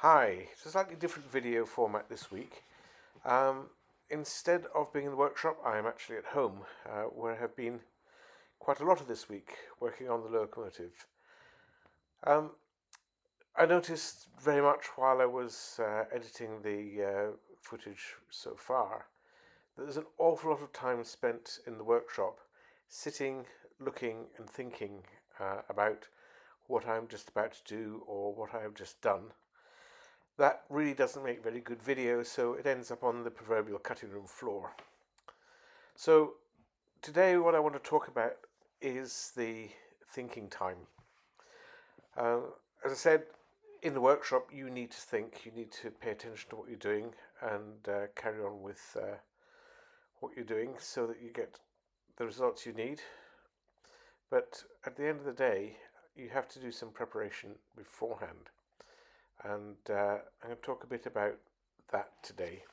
Hi, it's a slightly different video format this week. Instead of being in the workshop, I am actually at home, where I have been quite a lot of this week working on the Locomotive. Um, I noticed very much while I was editing the footage so far that there's an awful lot of time spent in the workshop sitting, looking, and thinking about what I'm just about to do or what I have just done. That really doesn't make very good video, so it ends up on the proverbial cutting room floor. So today what I want to talk about is the thinking time. Uh, as I said, in the workshop you need to think, you need to pay attention to what you're doing and carry on with what you're doing so that you get the results you need. But at the end of the day, you have to do some preparation beforehand. And I'm going to talk a bit about that today.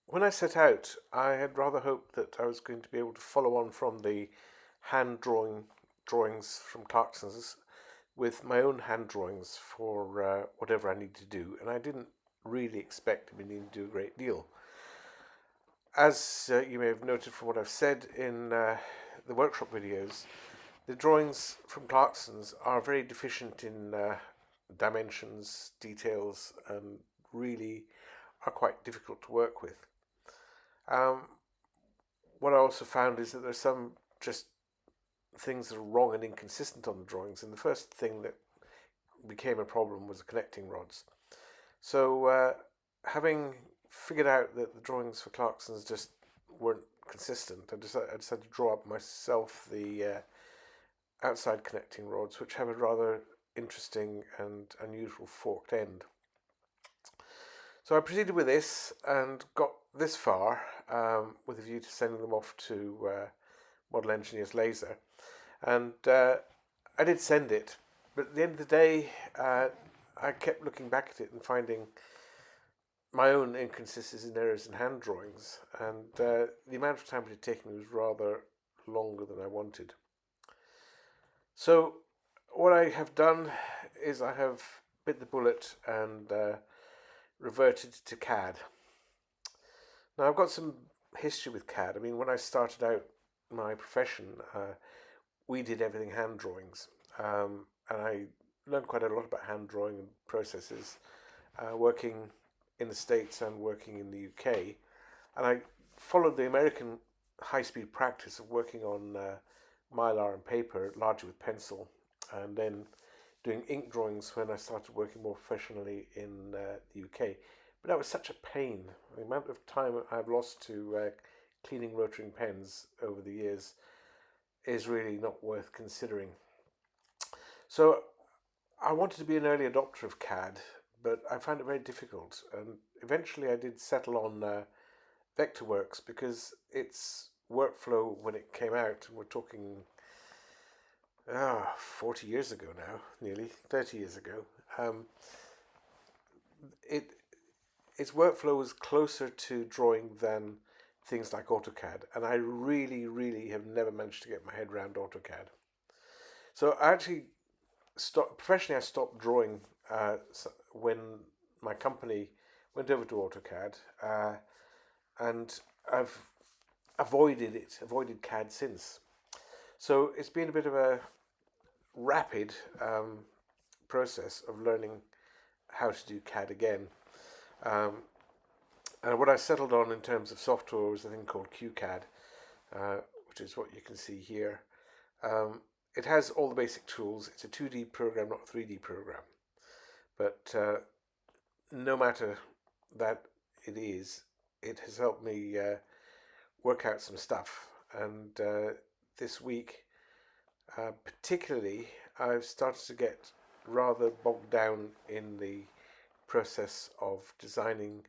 When I set out, I had rather hoped that I was going to be able to follow on from the drawings from Clarkson's with my own hand drawings for whatever I need to do, and I didn't really expect to be needing to do a great deal. As you may have noted from what I've said in the workshop videos, the drawings from Clarkson's are very deficient in dimensions, details, and really are quite difficult to work with. Um, what I also found is that there's some just things that are wrong and inconsistent on the drawings, and the first thing that became a problem was the connecting rods. So having figured out that the drawings for Clarkson's just weren't consistent, I decided to draw up myself the outside connecting rods, which have a rather interesting and unusual forked end. So I proceeded with this and got this far with a view to sending them off to Model Engineers Laser. And I did send it, but at the end of the day, I kept looking back at it and finding my own inconsistencies and errors in hand drawings, and the amount of time it had taken was rather longer than I wanted. So what I have done is I have bit the bullet and reverted to CAD. Now I've got some history with CAD. I mean, when I started out my profession, we did everything hand drawings, and I learned quite a lot about hand drawing and processes, working in the States and working in the UK. And I followed the American high-speed practice of working on mylar and paper, largely with pencil, and then doing ink drawings when I started working more professionally in the UK. But that was such a pain. The amount of time I've lost to cleaning rotary pens over the years is really not worth considering. So I wanted to be an early adopter of CAD, but I found it very difficult. And eventually I did settle on Vectorworks because its workflow when it came out, and we're talking 40 years ago now, nearly 30 years ago, its workflow was closer to drawing than things like AutoCAD, and I really have never managed to get my head around AutoCAD. So I actually professionally. I stopped drawing when my company went over to AutoCAD, and I've avoided CAD since. So it's been a bit of a rapid process of learning how to do CAD again. And what I settled on in terms of software was a thing called QCAD, which is what you can see here. It has all the basic tools. It's a 2D program, not a 3D program. But no matter that it has helped me work out some stuff. And this week, particularly, I've started to get rather bogged down in the process of designing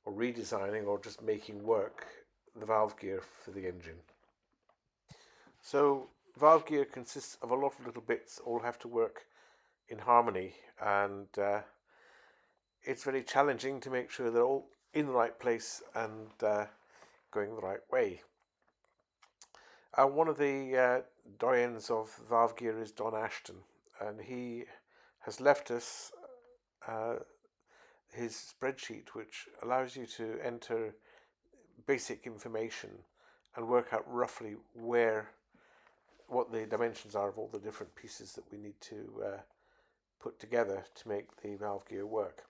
or redesigning or just making work the valve gear for the engine. So valve gear consists of a lot of little bits, all have to work in harmony, and it's very challenging to make sure they're all in the right place and going the right way. One of the doyens of valve gear is Don Ashton, and he has left us his spreadsheet, which allows you to enter basic information and work out roughly what the dimensions are of all the different pieces that we need to put together to make the valve gear work.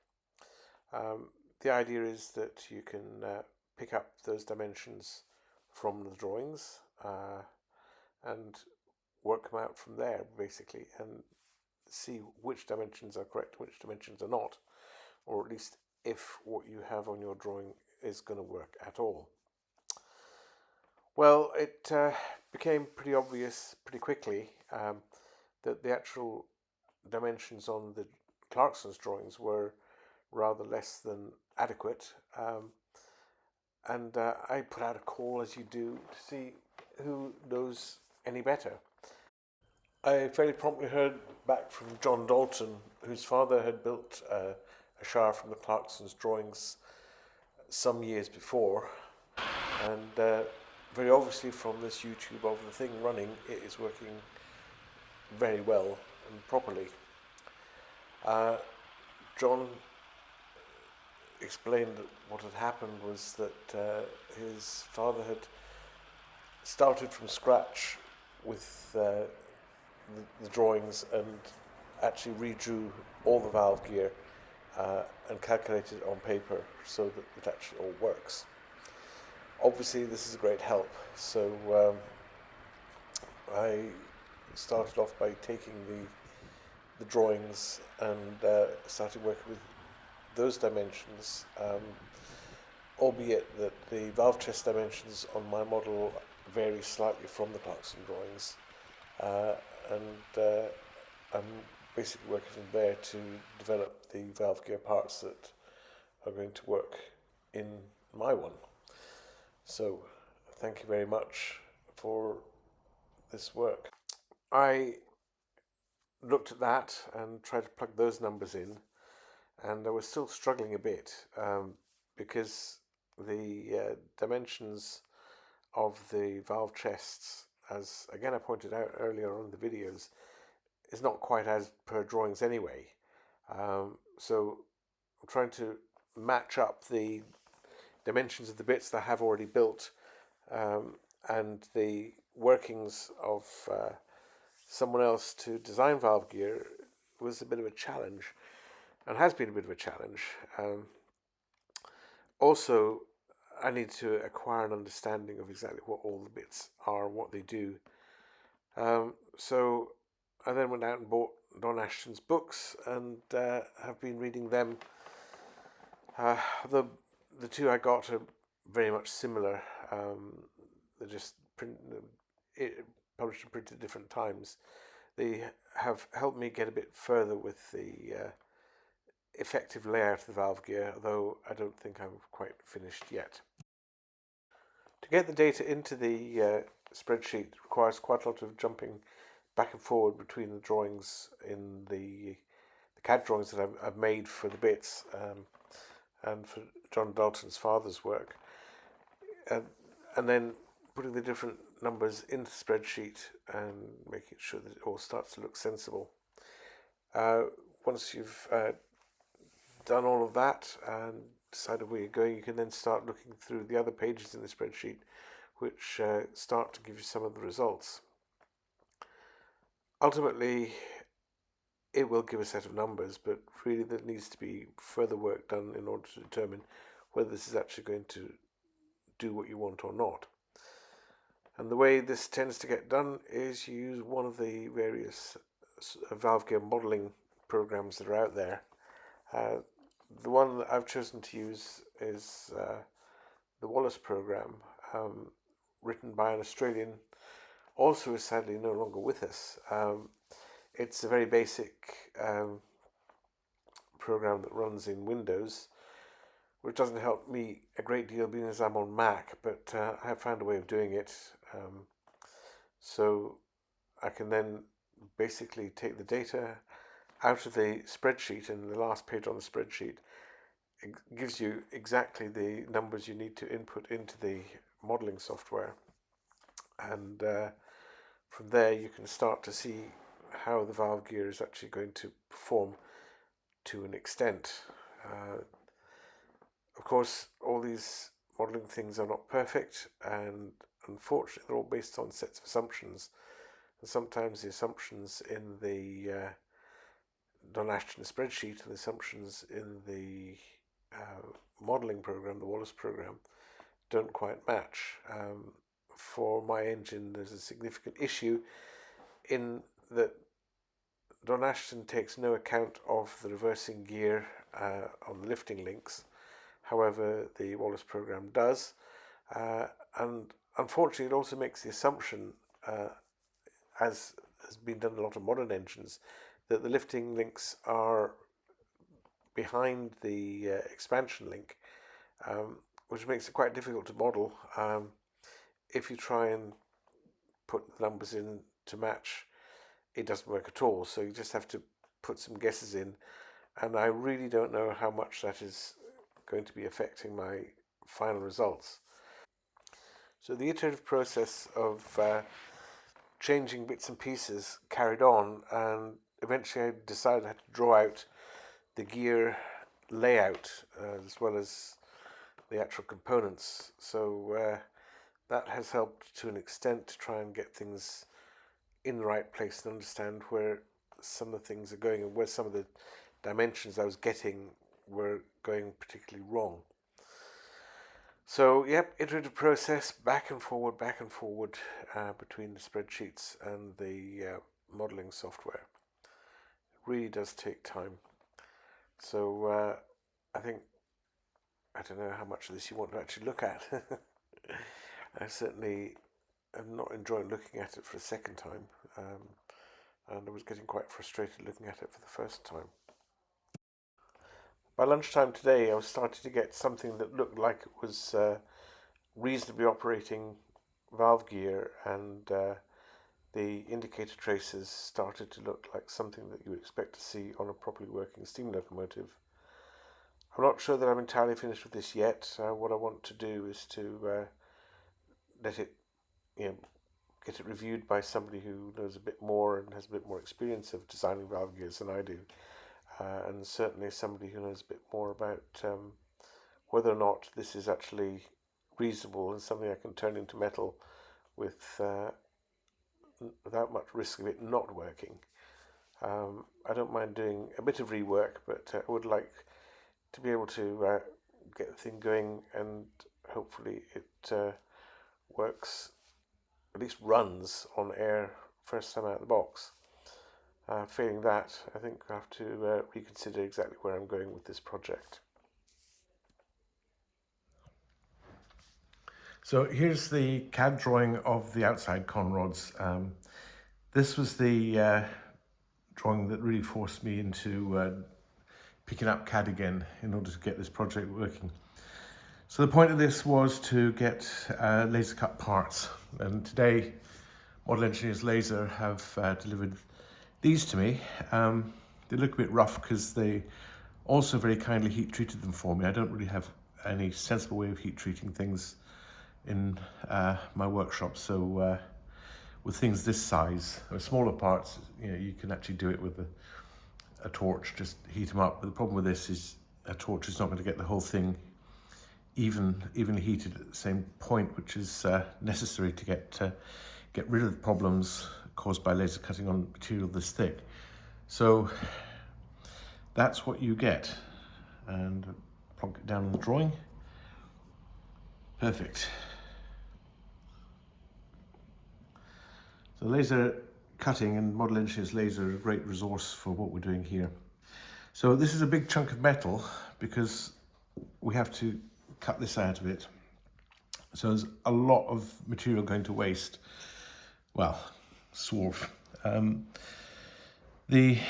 The idea is that you can pick up those dimensions from the drawings and work them out from there, basically, and see which dimensions are correct, which dimensions are not, or at least if what you have on your drawing is going to work at all. Well, it became pretty obvious pretty quickly that the actual dimensions on the Clarkson's drawings were rather less than adequate, and I put out a call, as you do, to see who knows any better. I very promptly heard back from John Dalton, whose father had built a shower from the Clarkson's drawings some years before, and very obviously from this YouTube of the thing running, it is working very well and properly. John explained that what had happened was that his father had started from scratch with the drawings and actually redrew all the valve gear and calculated it on paper so that it actually all works. Obviously, this is a great help, so I started off by taking the drawings and started working with those dimensions, albeit that the valve chest dimensions on my model vary slightly from the Clarkson drawings, and I'm basically working from there to develop the valve gear parts that are going to work in my one. So thank you very much for this work. I looked at that and tried to plug those numbers in, and I was still struggling a bit because the dimensions of the valve chests, as again I pointed out earlier on the videos, is not quite as per drawings anyway. So I'm trying to match up the dimensions of the bits that I have already built and the workings of someone else to design valve gear was a bit of a challenge, and has been a bit of a challenge. Also, I need to acquire an understanding of exactly what all the bits are and what they do. So I then went out and bought Don Ashton's books and have been reading them. The two I got are very much similar. They're just published and printed at different times. They have helped me get a bit further with the effective layout of the valve gear, though I don't think I'm quite finished yet. To get the data into the spreadsheet requires quite a lot of jumping back and forward between the drawings in the CAD drawings that I've made for the bits and for John Dalton's father's work, and then putting the different numbers into the spreadsheet and making sure that it all starts to look sensible. Once you've done all of that and decided where you're going, you can then start looking through the other pages in the spreadsheet, which start to give you some of the results. Ultimately, it will give a set of numbers, but really there needs to be further work done in order to determine whether this is actually going to do what you want or not. And the way this tends to get done is you use one of the various valve gear modelling programs that are out there. The one that I've chosen to use is the Wallace program, written by an Australian, also is sadly no longer with us. It's a very basic program that runs in Windows, which doesn't help me a great deal being as I'm on Mac, but I have found a way of doing it. So I can then basically take the data out of the spreadsheet, and the last page on the spreadsheet gives you exactly the numbers you need to input into the modeling software. And from there you can start to see how the valve gear is actually going to perform to an extent. Of course, all these modelling things are not perfect, and unfortunately they're all based on sets of assumptions. And sometimes the assumptions in the Don Ashton spreadsheet and the assumptions in the modelling program, the Wallace program, don't quite match. For my engine, there's a significant issue in that Don Ashton takes no account of the reversing gear on the lifting links. However, the Wallace program does. And unfortunately, it also makes the assumption, as has been done in a lot of modern engines, that the lifting links are behind the expansion link, which makes it quite difficult to model. If you try and put the numbers in to match, it doesn't work at all. So you just have to put some guesses in, and I really don't know how much that is going to be affecting my final results. So the iterative process of changing bits and pieces carried on, and eventually I decided I had to draw out the gear layout as well as the actual components. So that has helped to an extent to try and get things in the right place and understand where some of the things are going and where some of the dimensions I was getting were going particularly wrong. So, yep, iterative process, back and forward between the spreadsheets and the modeling software. It really does take time. So, I don't know how much of this you want to actually look at. I certainly am not enjoying looking at it for a second time, and I was getting quite frustrated looking at it for the first time. By lunchtime today, I was starting to get something that looked like it was reasonably operating valve gear, and the indicator traces started to look like something that you would expect to see on a properly working steam locomotive. I'm not sure that I'm entirely finished with this yet. What I want to do is to let it, get it reviewed by somebody who knows a bit more and has a bit more experience of designing valve gears than I do. And certainly somebody who knows a bit more about whether or not this is actually reasonable and something I can turn into metal without much risk of it not working. I don't mind doing a bit of rework, but I would like to be able to get the thing going, and hopefully it works, at least runs on air first time out of the box. Failing that, I think I have to reconsider exactly where I'm going with this project. So here's the CAD drawing of the outside conrods. This was the drawing that really forced me into picking up CAD again in order to get this project working. So the point of this was to get laser cut parts, and today Model Engineers Laser have delivered these to me. They look a bit rough because they also very kindly heat treated them for me. I don't really have any sensible way of heat treating things in my workshop, so with things this size or smaller parts, you can actually do it with a torch, just heat them up. But the problem with this is a torch is not going to get the whole thing evenly heated at the same point, which is necessary to get rid of the problems caused by laser cutting on material this thick. So that's what you get, and plonk it down on the drawing. Perfect. So laser cutting and Model Engineers Laser are a great resource for what we're doing here. So this is a big chunk of metal because we have to cut this out of it. So there's a lot of material going to waste. Well, swarf. The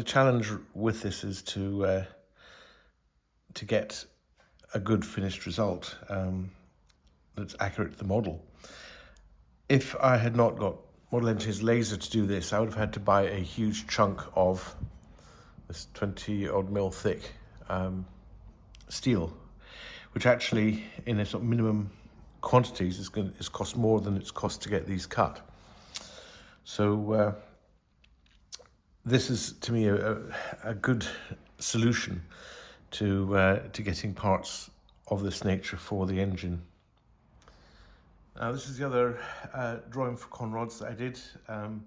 challenge with this is to get a good finished result that's accurate to the model. If I had not got Model Engineers Laser to do this, I would have had to buy a huge chunk of this 20 odd mil thick steel, which actually in a sort of minimum quantities is cost more than it's cost to get these cut. So this is, to me, a good solution to getting parts of this nature for the engine. Now this is the other drawing for conrods that I did, and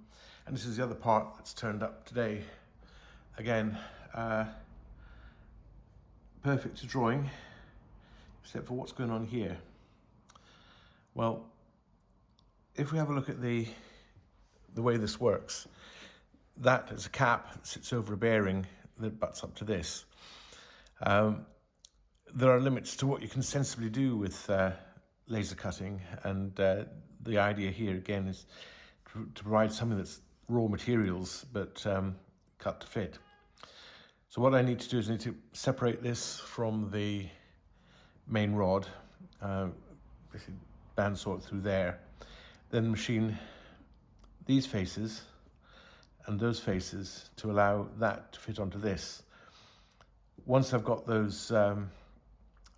this is the other part that's turned up today. Again, perfect to drawing, except for what's going on here. Well, if we have a look at the way this works, that is a cap that sits over a bearing that butts up to this. There are limits to what you can sensibly do with laser cutting, and the idea here again is to provide something that's raw materials but cut to fit. So what I need to do is I need to separate this from the main rod, basically bandsaw it through there, then machine these faces and those faces to allow that to fit onto this. Once I've got those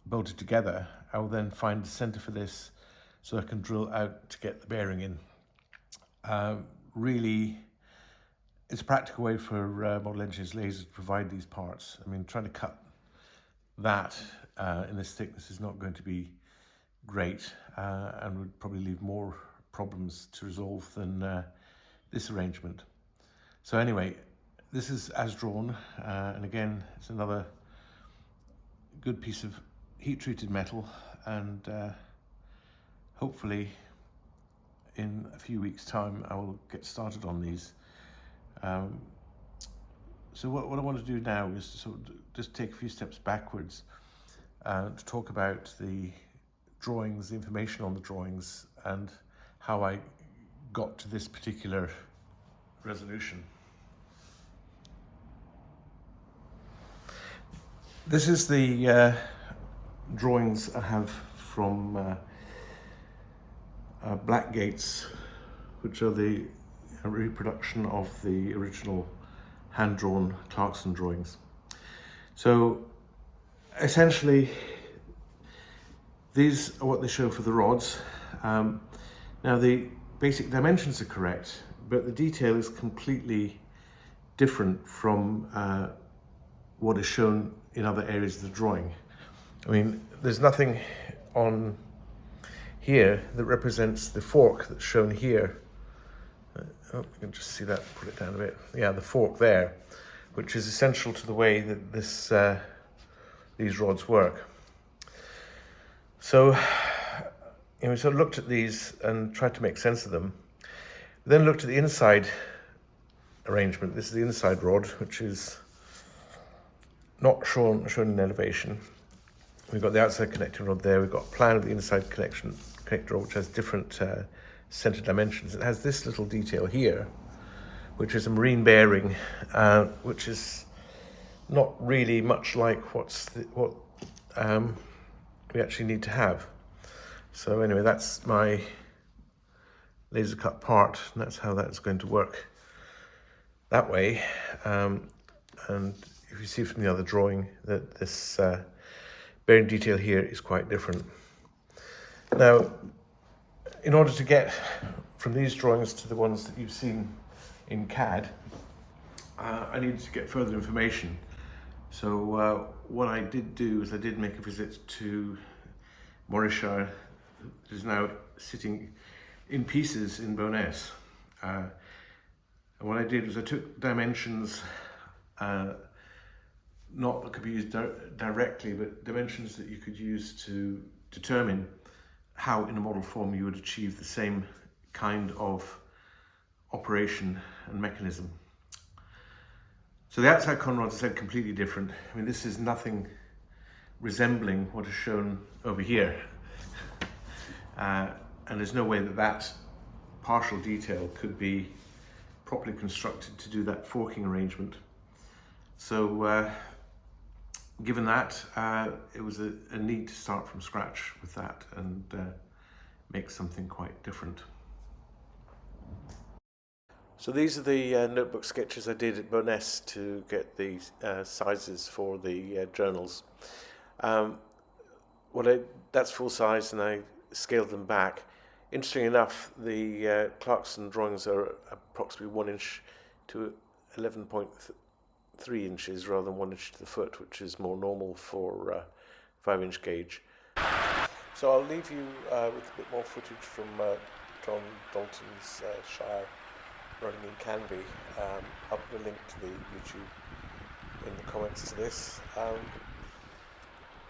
bolted together, I will then find the center for this so I can drill out to get the bearing in. Really, it's a practical way for model engineers lasers to provide these parts. I mean, trying to cut that in this thickness is not going to be great and would probably leave more problems to resolve than this arrangement. So anyway, this is as drawn, and again, it's another good piece of heat-treated metal, and hopefully in a few weeks' time I will get started on these. So what I want to do now is to sort of just take a few steps backwards to talk about the drawings, the information on the drawings, and how I got to this particular resolution. This is the drawings I have from Blackgates, which are the reproduction of the original hand-drawn Clarkson drawings. So essentially these are what they show for the rods. Now the basic dimensions are correct, but the detail is completely different from what is shown in other areas of the drawing. I mean, there's nothing on here that represents the fork that's shown here. Oh, you can just see that, put it down a bit. Yeah, the fork there, which is essential to the way that these rods work. So, we sort of looked at these and tried to make sense of them. Then looked at the inside arrangement. This is the inside rod, which is not shown in elevation. We've got the outside connecting rod there. We've got a plan of the inside connector rod, which has different center dimensions. It has this little detail here, which is a marine bearing, which is not really much like what we actually need to have. So anyway, that's my laser cut part, and that's how that's going to work that way. And if you see from the other drawing that this bearing detail here is quite different. Now, in order to get from these drawings to the ones that you've seen in CAD, I needed to get further information. So what I did do is I did make a visit to Morrisshire, that is now sitting in pieces in Bowness. And what I did was I took dimensions, not that could be used directly, but dimensions that you could use to determine how in a model form you would achieve the same kind of operation and mechanism. So the outside conrods are completely different. I mean, this is nothing resembling what is shown over here. And there's no way that that partial detail could be properly constructed to do that forking arrangement. So given that, it was a need to start from scratch with that and make something quite different. So these are the notebook sketches I did at Bowness to get the sizes for the journals. That's full size, and I scaled them back. Interestingly enough, the Clarkson drawings are approximately 1 inch to 11.3 inches rather than 1 inch to the foot, which is more normal for 5-inch gauge. So I'll leave you with a bit more footage from John Dalton's Shire running in Canby. I'll put a link to the YouTube in the comments to this.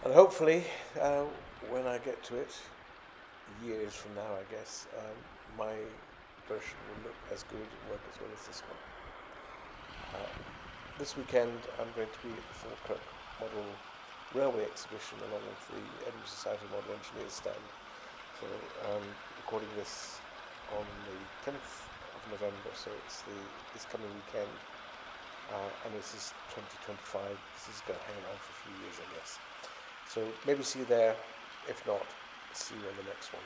And hopefully, when I get to it, years from now, I guess, my version will look as good and work as well as this one. This weekend, I'm going to be at the Falkirk Model Railway Exhibition along with the Edinburgh Society Model Engineers stand. So recording this on the 10th of November, so it's this coming weekend, and this is 2025. This is going to hang around for a few years, I guess. So maybe see you there. If not, see you on the next one.